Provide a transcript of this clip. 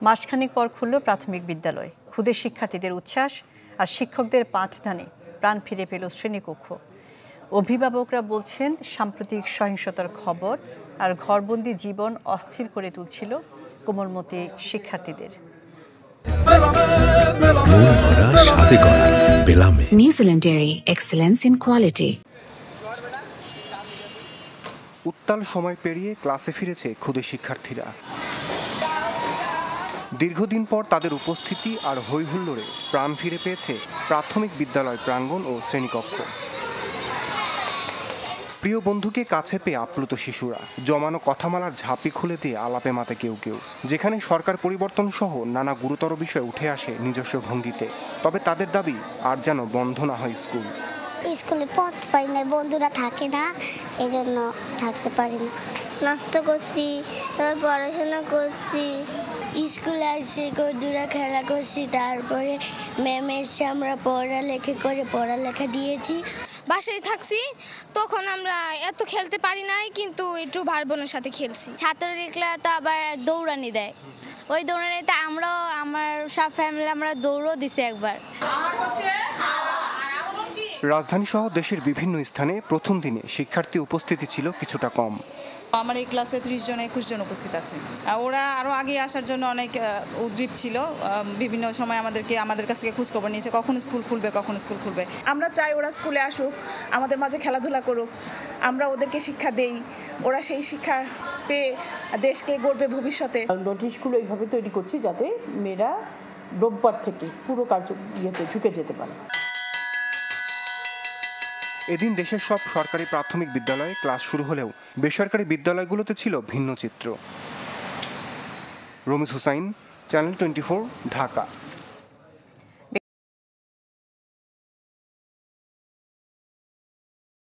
মাসখানেক পর খুলল প্রাথমিক বিদ্যালয়। ক্ষুদে শিক্ষার্থীদের উচ্ছ্বাস আর শিক্ষকদের পাঠদানে প্রাণ ফিরে পেল শ্রেণীকক্ষ। অভিভাবকরা বলছেন, সাম্প্রতিক সহিংসতার খবর আর ঘরবন্দি জীবন অস্থির করে তুলছিল কোমলমতি শিক্ষার্থীদের। New Zealand dairy, excellence in quality. উত্তাল সময় পেরিয়ে ক্লাসে ফিরেছে ক্ষুদে শিক্ষার্থীরা। দীর্ঘদিন পর তাদের উপস্থিতি আর হইহুল্লোড়ে প্রাণ ফিরে পেয়েছে প্রাথমিক বিদ্যালয় প্রাঙ্গণ ও শ্রেণীকক্ষ। প্রিয় বন্ধুকে কাছে পেয়ে আপ্লুত শিশুরা জমানো কথামালার ঝাঁপি খুলে দিয়ে আলাপে মাতে কেউ কেউ। যেখানে সরকার পরিবর্তন সহ নানা গুরুতর বিষয় উঠে আসে নিজস্ব ভঙ্গিতে, তবে তাদের দাবি আর যেন বন্ধ না হয় স্কুল। স্কুলে পড়তে পারি না, বন্ধুরা থাকে না, এই জন্য থাকতে পারি না। নাস্তা করছি, পড়াশোনা করছি, স্কুলে আসছি, বন্ধুরা খেলা করছি, তারপরে ম্যাম এসে আমরা পড়ালেখা দিয়েছি। বাসায় থাকছি, তখন আমরা এত খেলতে পারি নাই, কিন্তু একটু ভাই বোনের সাথে খেলছি। ছাত্রলীগরা তো আবার দৌড়ানি দেয়, ওই দৌড়ানিতে আমরাও, আমার সব ফ্যামিলি আমরা দৌড়ও দিছি একবার। রাজধানী সহ দেশের বিভিন্ন স্থানে প্রথম দিনে শিক্ষার্থী উপস্থিতি ছিল কিছুটা কম। আমার এই ক্লাসে 30 জন 21 জন উপস্থিত আছে। ওরা আরও আগে আসার জন্য অনেক উদ্গ্রীব ছিল। বিভিন্ন সময় আমাদের কাছ থেকে খোঁজখবর নিয়েছে, কখন স্কুল খুলবে। আমরা চাই ওরা স্কুলে আসুক, আমাদের মাঝে খেলাধুলা করুক, আমরা ওদেরকে শিক্ষা দেই, ওরা সেই শিক্ষা পেয়ে দেশকে গড়বে ভবিষ্যতে। নোটিশগুলো এইভাবে তৈরি করছি যাতে মেয়েরা রোববার থেকে পুরো ইয়েতে ঢুকে যেতে পারে। এদিন দেশের সব সরকারি প্রাথমিক বিদ্যালয়ে ক্লাস শুরু হলেও বেসরকারি বিদ্যালয়গুলোতে ছিল ভিন্ন চিত্র। রমিজ হুসাইন, চ্যানেল 24, ঢাকা।